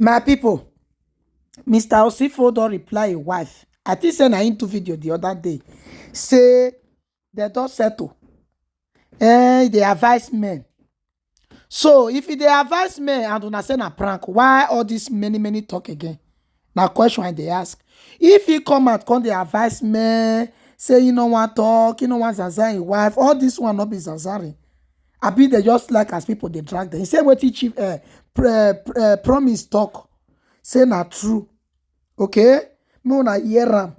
My people, Mr. Osifo don't reply a wife. I think say na into video the other day. Say they don't settle. They advise men. So if they advise men and una say na prank, why all this many talk again? Now question they ask. If he come out, come they advise men, say you know want talk, you know want Zanzari wife, all this one not be Zanzari. I be they just like as people they drag them. He said what he chief promise talk. Say na true. Okay? Me una hear am.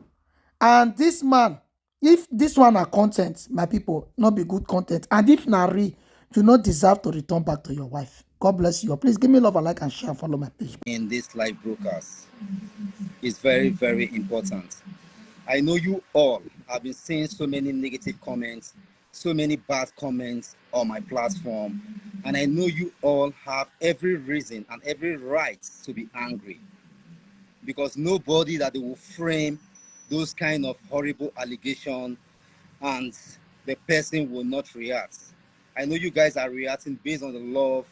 And this man, if this one are content, my people, not be good content. And if na real, you not deserve to return back to your wife. God bless you. Please give me love and like and share and follow my page. In this live broadcast is very, very important. I know you all have been seeing so many negative comments, so many bad comments on my platform, and I know you all have every reason and every right to be angry, because nobody that they will frame those kind of horrible allegations and the person will not react. I know you guys are reacting based on the love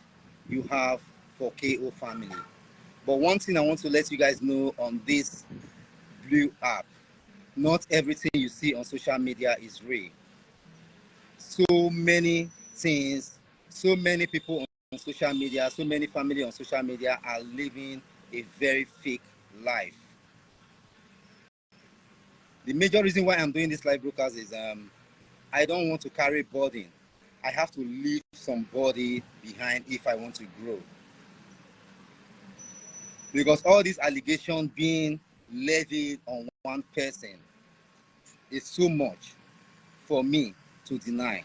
you have for KO family. But one thing I want to let you guys know on this blue app, not everything you see on social media is real. So many things, so many people on social media, so many family on social media are living a very fake life. The major reason why I'm doing this live broadcast is I don't want to carry burden. I have to leave somebody behind if I want to grow. Because all these allegations being levied on one person is so much for me to deny.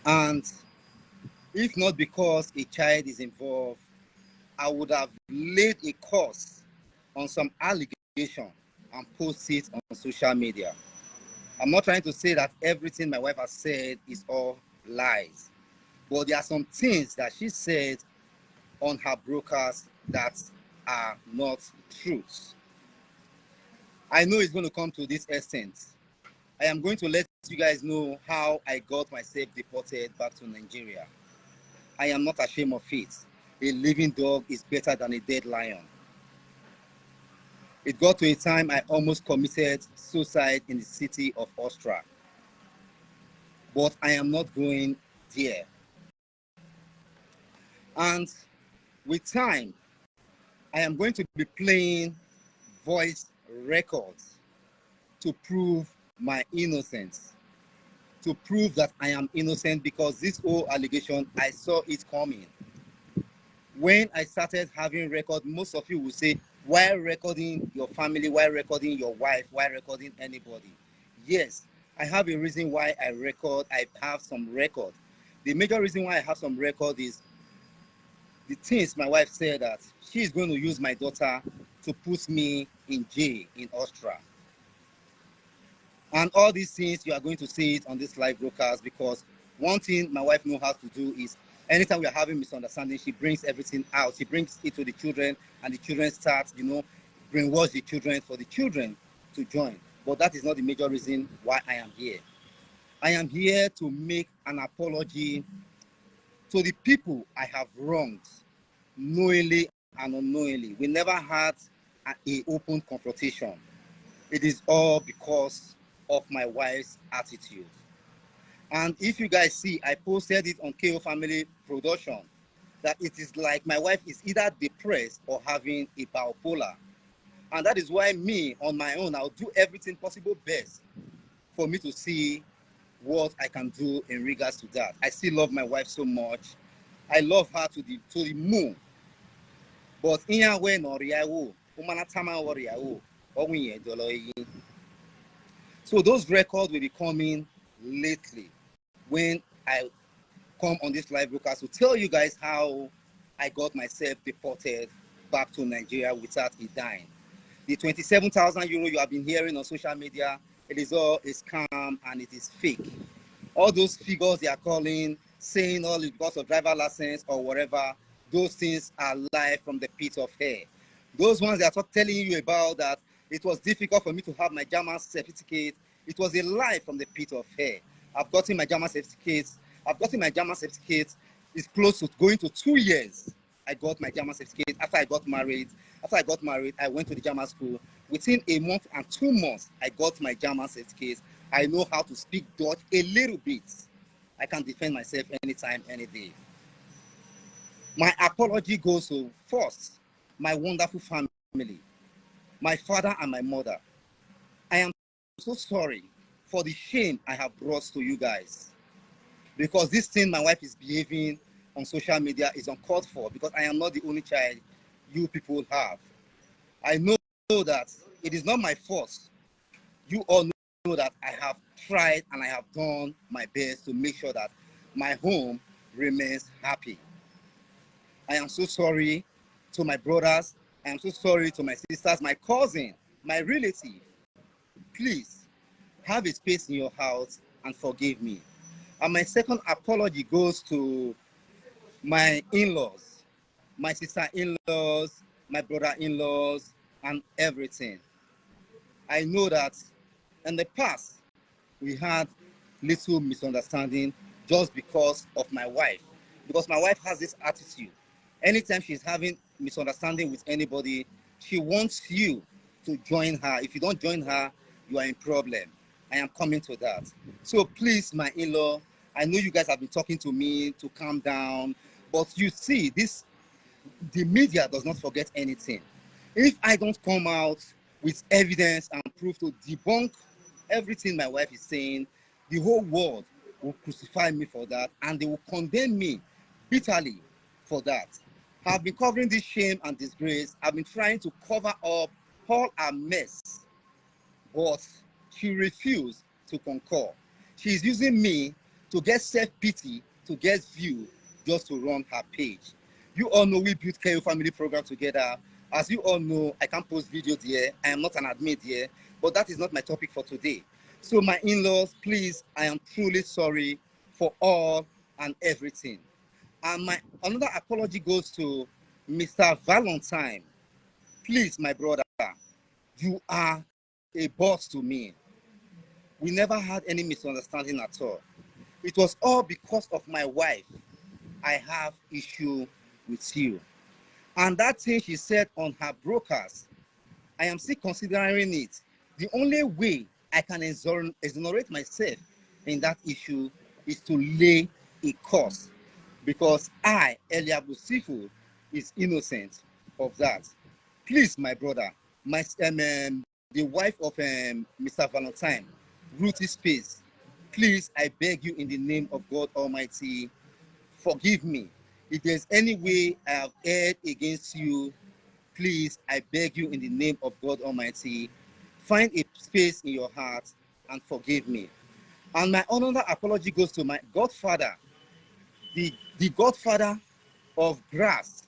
And if not because a child is involved, I would have laid a course on some allegation and post it on social media. I'm not trying to say that everything my wife has said is all lies, but there are some things that she said on her broadcast that are not truths. I know it's going to come to this extent. I am going to let you guys know how I got myself deported back to Nigeria. I am not ashamed of it. A living dog is better than a dead lion. It got to a time I almost committed suicide in the city of Austria. But I am not going there. And with time, I am going to be playing voice records to prove my innocence, to prove that I am innocent, because this whole allegation, I saw it coming. When I started having record, most of you will say, why recording your family, why recording your wife, why recording anybody? Yes, I have a reason why I record. I have some record. The major reason why I have some record is the things my wife said, that she is going to use my daughter to put me in jail in Austria. And all these things, you are going to see it on this live broadcast, because one thing my wife knows how to do is anytime we are having misunderstanding, she brings everything out. She brings it to the children, and the children start, brainwash the children for the children to join. But that is not the major reason why I am here. I am here to make an apology to the people I have wronged, knowingly and unknowingly. We never had an open confrontation. It is all because of my wife's attitude. And if you guys see, I posted it on KO Family Production, that it is like my wife is either depressed or having a bipolar. And that is why me, on my own, I'll do everything possible best for me to see what I can do in regards to that. I still love my wife so much. I love her to the moon. But in a way, no riawo, umanatama wariawo, owiye doloyi. So those records will be coming lately when I come on this live broadcast to tell you guys how I got myself deported back to Nigeria without a dime. The 27,000 euro you have been hearing on social media, it is all a scam and it is fake. All those figures they are calling, saying all is because of driver license or whatever, those things are lie from the pit of hell. Those ones they are telling you about that it was difficult for me to have my German certificate, it was a lie from the pit of hell. I've gotten my German certificate. It's close to going to 2 years. I got my German certificate. After I got married, I went to the German school. Within a month and 2 months, I got my German certificate. I know how to speak Dutch a little bit. I can defend myself anytime, any day. My apology goes to first, my wonderful family, my father and my mother. I am so sorry for the shame I have brought to you guys, because this thing my wife is behaving on social media is uncalled for, because I am not the only child you people have. I know that it is not my fault. You all know that I have tried and I have done my best to make sure that my home remains happy. I am so sorry to my brothers. I am so sorry to my sisters, my cousin, my relative. Please have a space in your house and forgive me. And my second apology goes to my in-laws, my sister-in-laws, my brother-in-laws, and everything. I know that in the past, we had little misunderstanding just because of my wife. Because my wife has this attitude. Anytime she's having misunderstanding with anybody, she wants you to join her. If you don't join her, you are in problem. I am coming to that. So please, my in-law, I know you guys have been talking to me to calm down, but you see, the media does not forget anything. If I don't come out with evidence and proof to debunk everything my wife is saying, the whole world will crucify me for that, and they will condemn me bitterly for that. I've been covering this shame and disgrace. I've been trying to cover up all our mess, but she refused to concur. She's using me to get self-pity, to get view, just to run her page. You all know we built KO Family Program together. As you all know, I can't post video there. I am not an admin there, but that is not my topic for today. So my in-laws, please, I am truly sorry for all and everything. And my another apology goes to Mr. Valentine. Please, my brother, you are a boss to me. We never had any misunderstanding at all. It was all because of my wife. I have issue with you. And that thing she said on her broadcast, I am still considering it. The only way I can exonerate myself in that issue is to lay a curse, because I, osifo, is innocent of that. Please, my brother, the wife of Mr. Valentine, Ruthie Space, please, I beg you in the name of God Almighty, forgive me. If there's any way I have erred against you, please, I beg you in the name of God Almighty, find a space in your heart and forgive me. And my another apology goes to my godfather, the godfather of grass,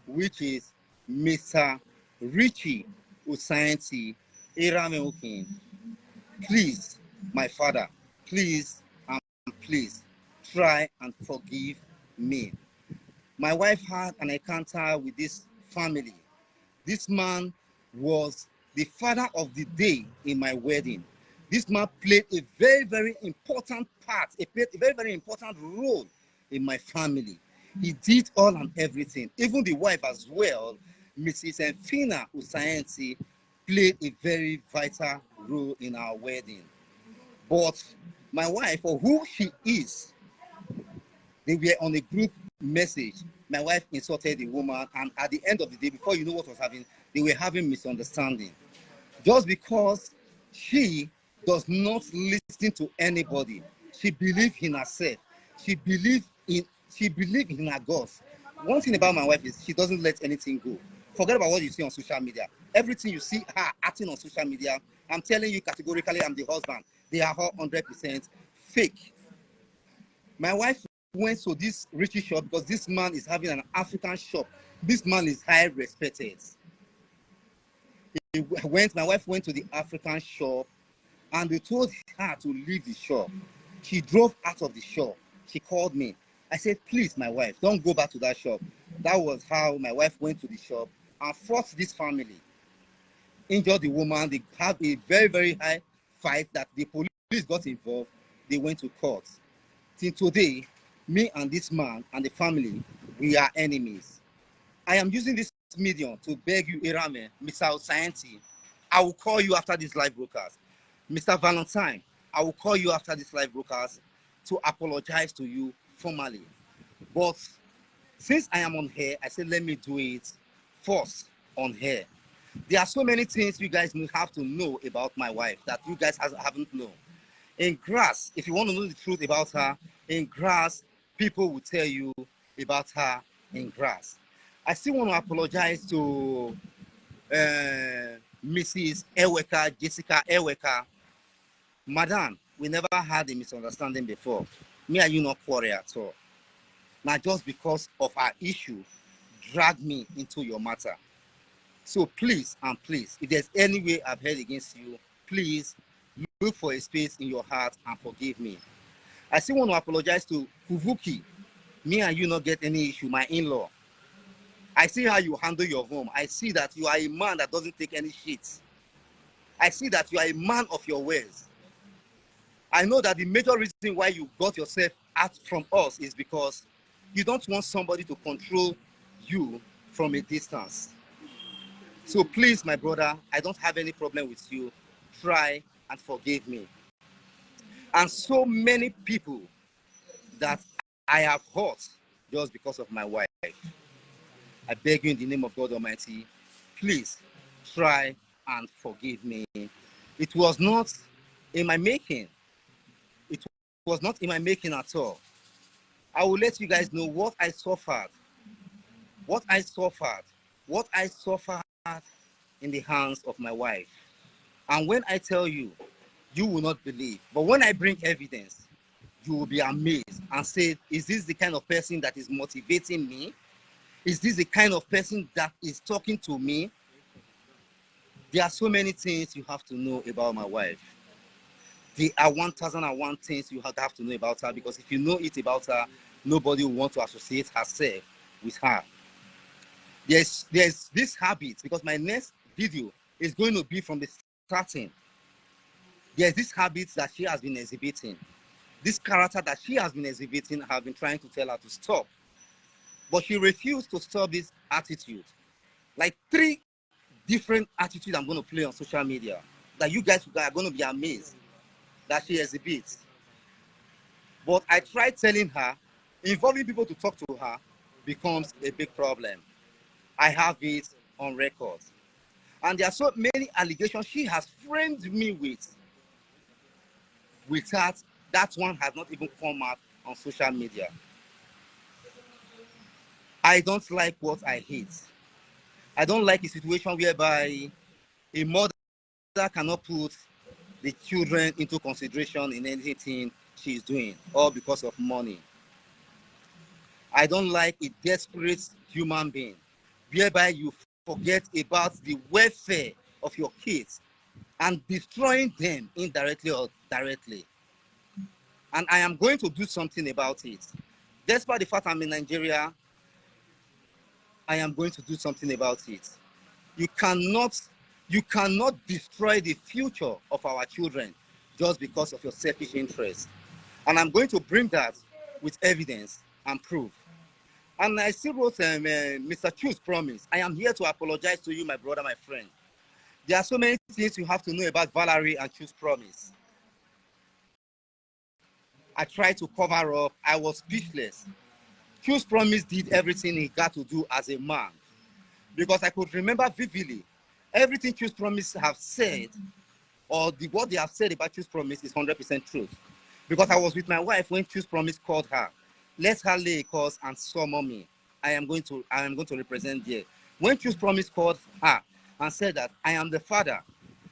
which is Mr. Richie Usainti Erameokin. Please, my father, please and please try and forgive me. My wife had an encounter with this family. This man was the father of the day in my wedding. This man played a very, very important part, he played a very, very important role in my family. He did all and everything. Even the wife as well, Mrs. Enfina Usainti, played a very vital role in our wedding. But my wife, for who she is, they were on a group message. My wife insulted the woman, and at the end of the day, before you know what was happening, they were having misunderstanding. Just because she does not listen to anybody, she believes in herself. She believes in her God. One thing about my wife is she doesn't let anything go. Forget about what you see on social media. Everything you see her acting on social media, I'm telling you categorically, I'm the husband. They are all 100% fake. My wife went to this Richie shop because this man is having an African shop. This man is high respected. My wife went to the African shop and they told her to leave the shop. She drove out of the shop. She called me. I said, please, my wife, don't go back to that shop. That was how my wife went to the shop and forced this family. Injured the woman. They had a very, very high fight that the police got involved. They went to court. Till today, me and this man and the family, we are enemies. I am using this medium to beg you, Irame, Mr. Oscienti. I will call you after this live broadcast. Mr. Valentine, I will call you after this live broadcast to apologize to you formally. But since I am on here, I said, let me do it first on here. There are so many things you guys will have to know about my wife that you guys haven't known. In grass, if you want to know the truth about her, in grass, people will tell you about her in grass. I still want to apologize to Mrs. Eweka, Jessica Eweka. Madam, we never had a misunderstanding before. Me and you not quarrel at all. Now, just because of our issue, drag me into your matter. So please and please, if there's any way I've held against you, please look for a space in your heart and forgive me. I still want to apologize to Kuvuki. Me and you not get any issue, my in-law. I see how you handle your home. I see that you are a man that doesn't take any shit. I see that you are a man of your words. I know that the major reason why you got yourself out from us is because you don't want somebody to control you from a distance. So please, my brother, I don't have any problem with you. Try and forgive me. And so many people that I have hurt just because of my wife. I beg you in the name of God Almighty, please try and forgive me. It was not in my making. It was not in my making at all. I will let you guys know what I suffered. What I suffered. What I suffered in the hands of my wife. And when I tell you, you will not believe. But when I bring evidence, you will be amazed and say, is this the kind of person that is motivating me? Is this the kind of person that is talking to me? There are so many things you have to know about my wife. There are 1001 things you have to know about her, because if you know it about her, nobody will want to associate herself with her. There's this habit, because my next video is going to be from the starting. There's this habit that she has been exhibiting. This character that she has been exhibiting, I have been trying to tell her to stop. But she refused to stop this attitude. Like 3 different attitudes I'm going to play on social media that you guys are going to be amazed that she exhibits. But I tried telling her, involving people to talk to her becomes a big problem. I have it on record. And there are so many allegations she has framed me with. With that one has not even come out on social media. I don't like what I hate. I don't like a situation whereby a mother cannot put the children into consideration in anything she's doing, all because of money. I don't like a desperate human being whereby you forget about the welfare of your kids and destroying them indirectly or directly. And I am going to do something about it. Despite the fact I'm in Nigeria, I am going to do something about it. You cannot destroy the future of our children just because of your selfish interest. And I'm going to bring that with evidence and proof. And I still wrote Mr. Chu's promise. I am here to apologize to you, my brother, my friend. There are so many things you have to know about Valerie and Chu's promise. I tried to cover up. I was speechless. Chu's promise did everything he got to do as a man. Because I could remember vividly everything Chu's promise have said, or what they have said about Chu's promise is 100% truth. Because I was with my wife when Chu's promise called her. Let her lay a cause and summon me. I am going to represent there. When Chu's promise called her and said that I am the father,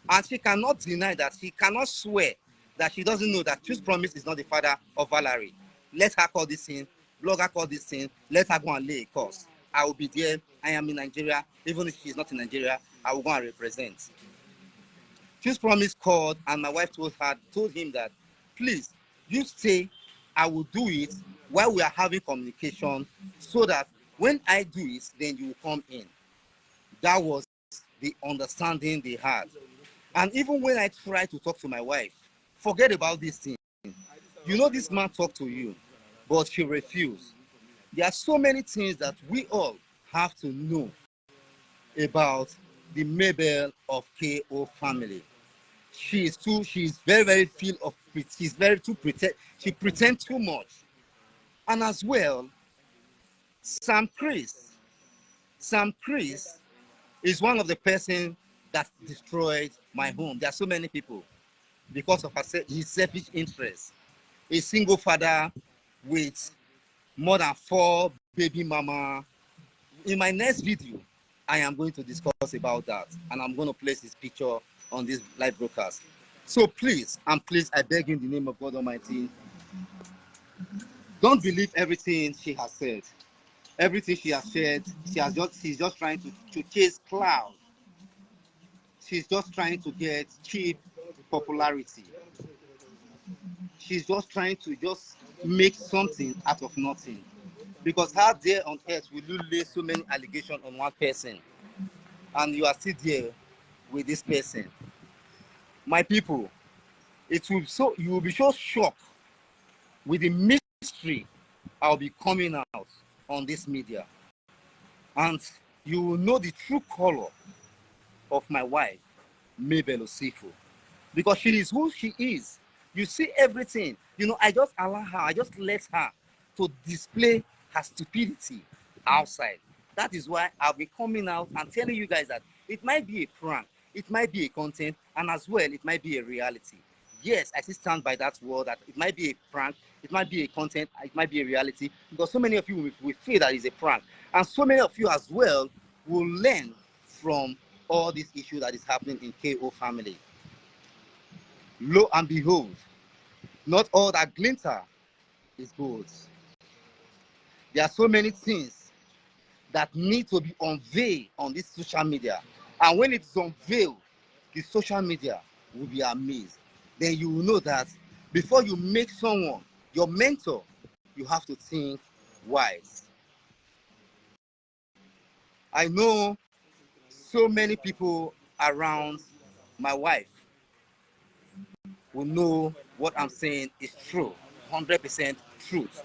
and she cannot deny that, she cannot swear that she doesn't know that Chu's promise is not the father of Valerie. Let her call this in, blogger call this in, let her go and lay a cause. I will be there. I am in Nigeria. Even if she's not in Nigeria, I will go and represent. Chu's promise called, and my wife told him that, please, you stay, I will do it while we are having communication, so that when I do it, then you will come in. That was the understanding they had. And even when I try to talk to my wife, forget about this thing. You know this man talked to you, but she refused. There are so many things that we all have to know about the Mabel of KO family. She's very, very feel of, she's very too pretend, she pretend too much. And as well, Sam Chris is one of the person that destroyed my home. There are so many people because of his selfish interest. A single father with more than 4 baby mama. In my next video, I am going to discuss about that, and I'm going to place this picture on this live broadcast. So please, and please, I beg you in the name of God Almighty, don't believe everything she has said. Everything she has said, she's just trying to chase cloud. She's just trying to get cheap popularity. She's just trying to just make something out of nothing. Because how dare on earth will you lay so many allegations on one person and you are still there with this person? My people, you will be so shocked with the mystery I'll be coming out on this media. And you will know the true color of my wife, Mabel Osifo. Because she is who she is. You see everything. You know, I just allow her, I just let her to display her stupidity outside. That is why I'll be coming out and telling you guys that it might be a prank, it might be a content, and as well, it might be a reality. Yes, I still stand by that word that it might be a prank, it might be a content, it might be a reality, because so many of you will feel that it's a prank. And so many of you as well will learn from all this issue that is happening in KO family. Lo and behold, not all that glitter is gold. There are so many things that need to be unveiled on this social media. And when it's unveiled, the social media will be amazed. Then you will know that before you make someone your mentor, you have to think wise. I know so many people around my wife will know what I'm saying is true, 100% truth.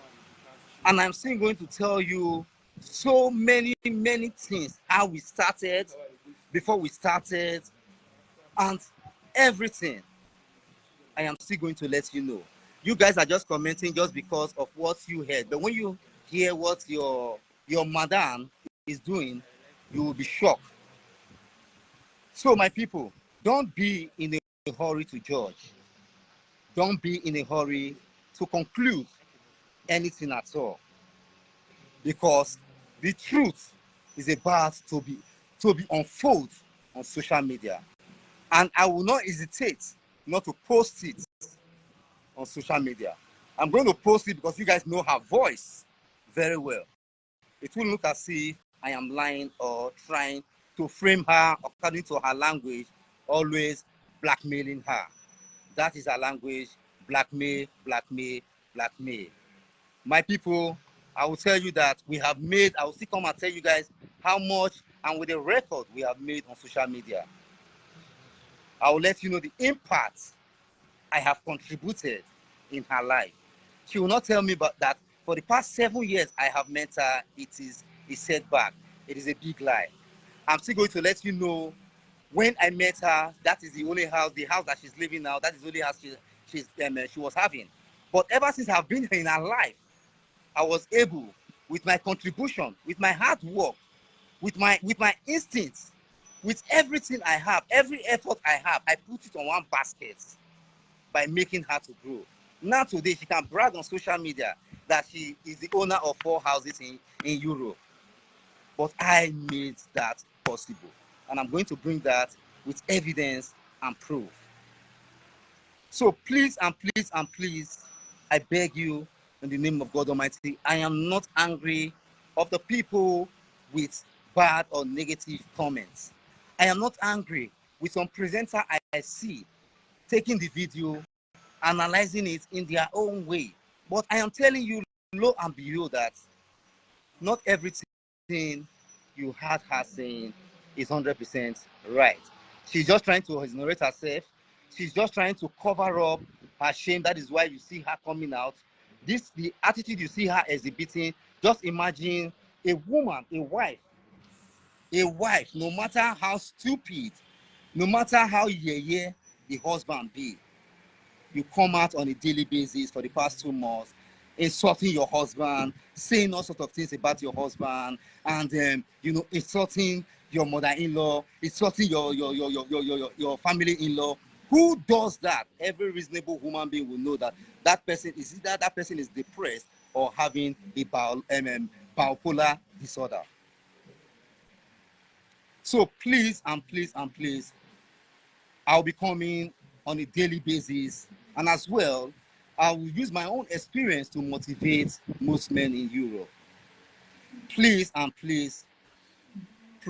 And I'm still going to tell you so many things, how we started, before we started, and everything. I am still going to let you know. You guys are just commenting just because of what you heard. But when you hear what your madam is doing, you will be shocked. So my people, don't be in a hurry to judge. Don't be in a hurry to conclude anything at all. Because the truth is about to be unfolded on social media. And I will not hesitate not to post it on social media. I'm going to post it because you guys know her voice very well. It will look as if I am lying or trying to frame her according to her language, always blackmailing her. That is her language, blackmail, blackmail, blackmail. My people, I will tell you that I will still come and tell you guys how much and with the record we have made on social media. I will let you know the impact I have contributed in her life. She will not tell me about that for the past 7 years I have met her, it is a setback. It is a big lie. I'm still going to let you know when I met her, that is the only house, the house that she's living now, that is the only house she was having. But ever since I've been in her life, I was able, with my contribution, with my hard work, with my instincts, with everything I have, every effort I have, I put it on one basket by making her to grow. Now today, she can brag on social media that she is the owner of 4 houses in Europe. But I made that possible. And I'm going to bring that with evidence and proof. So please and please and please, I beg you in the name of God Almighty, I am not angry of the people with bad or negative comments. I am not angry with some presenter I see taking the video, analyzing it in their own way. But I am telling you, lo and behold, that not everything you had her saying is 100% right. She's just trying to exonerate herself. She's just trying to cover up her shame. That is why you see her coming out. The attitude you see her exhibiting, just imagine a woman, a wife, A wife, no matter how stupid, no matter how the husband be, you come out on a daily basis for the past 2 months, insulting your husband, saying all sorts of things about your husband, and insulting your mother-in-law, insulting your family-in-law. Who does that? Every reasonable human being will know that that person is either that person is depressed or having a bipolar disorder. So please and please and please, I'll be coming on a daily basis, and as well, I will use my own experience to motivate most men in Europe. Please and please,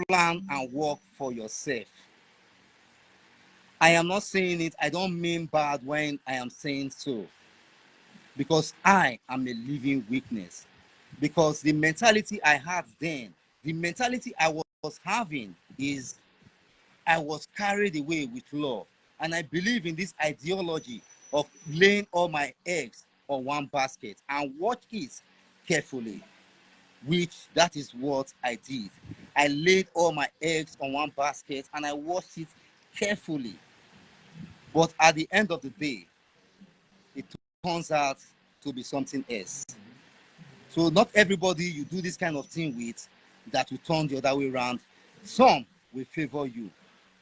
plan and work for yourself. I am not saying it, I don't mean bad when I am saying so, because I am a living witness. Because the mentality I had then, the mentality I was having is I was carried away with love. And I believe in this ideology of laying all my eggs on one basket and watch it carefully, which that is what I did. I laid all my eggs on one basket and I watched it carefully. But at the end of the day, it turns out to be something else. So not everybody you do this kind of thing with that will turn the other way around. Some will favor you.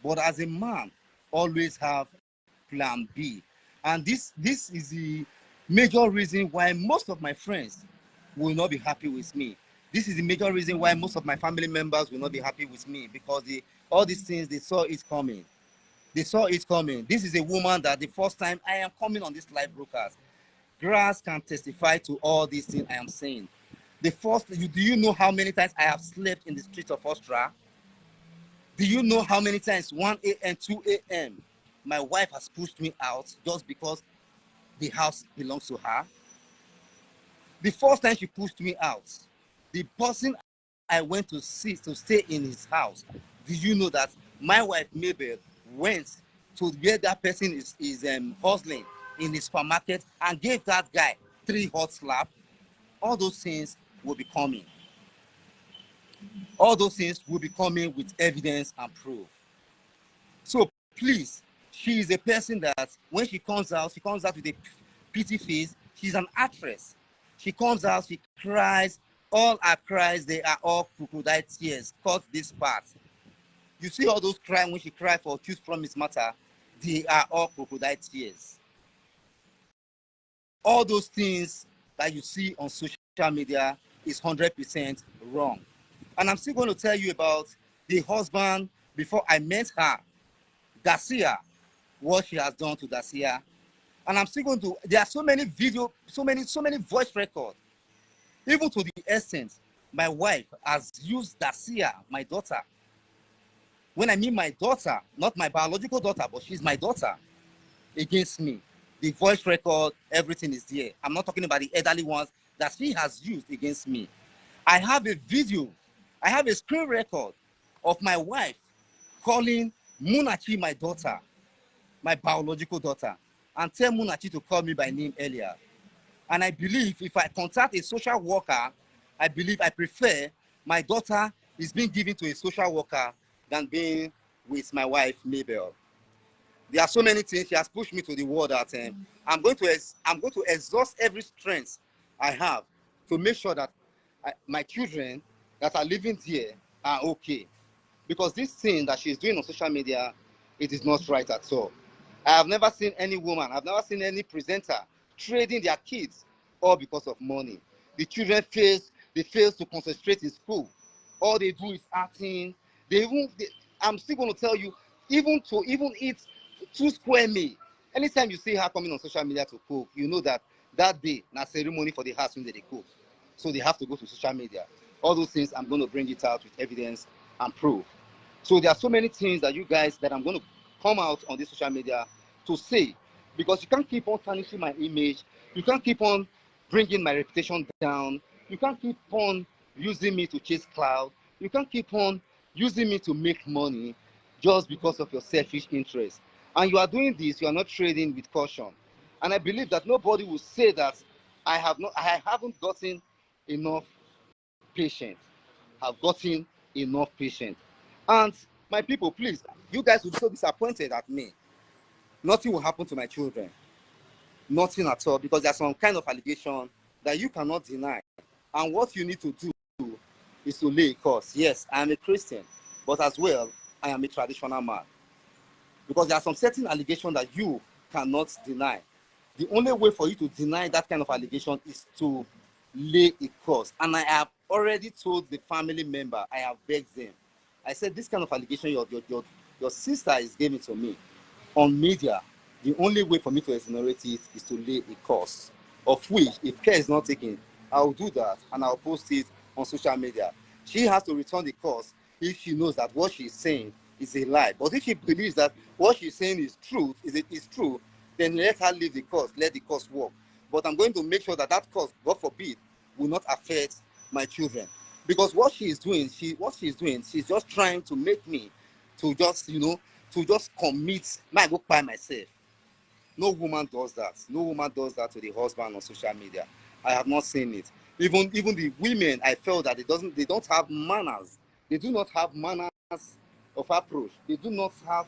But as a man, always have plan B. And this is the major reason why most of my friends will not be happy with me. This is the major reason why most of my family members will not be happy with me, because all these things, they saw it coming. They saw it coming. This is a woman that the first time I am coming on this live broadcast, Grass can testify to all these things I am saying. Do you know how many times I have slept in the streets of Austria? Do you know how many times 1 a.m., 2 a.m., my wife has pushed me out just because the house belongs to her? The first time she pushed me out, the person I went to see to stay in his house, did you know that my wife Mabel went to where that person is hustling in the supermarket and gave that guy 3 hot slaps? All those things will be coming. All those things will be coming with evidence and proof. So please, she is a person that when she comes out with a pity face. She's an actress. She comes out, she cries. All her cries, they are all crocodile tears. Cut this part. You see all those crying when she cried for Choose Promise Matter, they are all crocodile tears. All those things that you see on social media is 100% wrong. And I'm still going to tell you about the husband before I met her, Garcia, what she has done to Garcia. And I'm still going to, there are so many video, so many voice records. Even to the essence, my wife has used Garcia, my daughter. When I mean my daughter, not my biological daughter, but she's my daughter, against me. The voice record, everything is there. I'm not talking about the elderly ones that she has used against me. I have a video, I have a screen record of my wife calling Munachi my daughter, my biological daughter, and tell Munachi to call me by name earlier. And I believe if I contact a social worker, I prefer my daughter is being given to a social worker than being with my wife, Mabel. There are so many things she has pushed me to the wall that I'm going to exhaust every strength I have to make sure that my children that are living there are okay. Because this thing that she's doing on social media, it is not right at all. I have never seen any woman, I've never seen any presenter trading their kids all because of money. The children fail to concentrate in school. All they do is acting. I'm still going to tell you, even eat 2 square meal. Anytime you see her coming on social media to cook, you know that day, na ceremony for the house when they cook. So they have to go to social media. All those things, I'm going to bring it out with evidence and proof. So there are so many things that you guys that I'm going to come out on this social media to say, because you can't keep on tarnishing my image. You can't keep on bringing my reputation down. You can't keep on using me to chase cloud. You can't keep on using me to make money just because of your selfish interest. And you are doing this, you are not trading with caution. And I believe that nobody will say that I haven't gotten enough patience. I've gotten enough patience. And my people, please, you guys will be so disappointed at me. Nothing will happen to my children. Nothing at all, because there's some kind of allegation that you cannot deny. And what you need to do is to lay a course. Yes, I am a Christian, but as well, I am a traditional man. Because there are some certain allegations that you cannot deny. The only way for you to deny that kind of allegation is to lay a course. And I have already told the family member, I have begged them. I said, this kind of allegation your sister is giving to me on media, the only way for me to exonerate it is to lay a course, of which, if care is not taken, I'll do that and I'll post it on social media. She has to return the course if she knows that what she's saying is a lie. But if she believes that what she's saying is true, then let her leave the course, let the course work. But I'm going to make sure that that course, God forbid, will not affect my children. Because what she's doing, she's just trying to make me to just commit my book by myself. No woman does that. No woman does that to the husband on social media. I have not seen it. Even the women, I felt that they don't have manners. They do not have manners of approach. They do not, I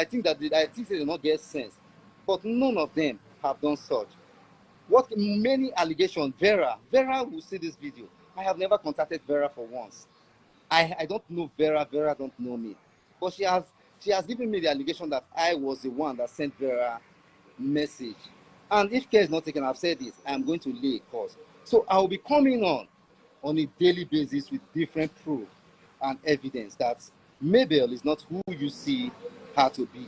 think they do not get sense. But none of them have done such. What many allegations, Vera will see this video. I have never contacted Vera for once. I don't know Vera don't know me. But she has given me the allegation that I was the one that sent Vera message. And if care is not taken, I've said it, I'm going to lay a course. So I will be coming on a daily basis with different proof and evidence that Mabel is not who you see her to be.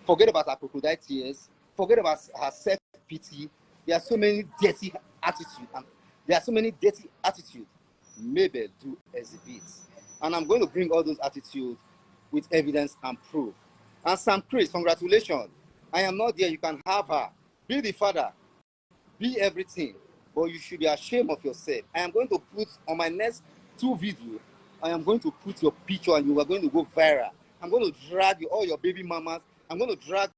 Forget about her crocodile tears. Forget about her self-pity. There are so many dirty attitudes. And there are so many dirty attitudes Mabel do exhibit. And I'm going to bring all those attitudes with evidence and proof. And Sam Chris, congratulations. I am not there. You can have her. Be the father. Be everything. But you should be ashamed of yourself. I am going to put on my next 2 videos, I am going to put your picture and you are going to go viral. I'm going to drag all your baby mamas. I'm going to drag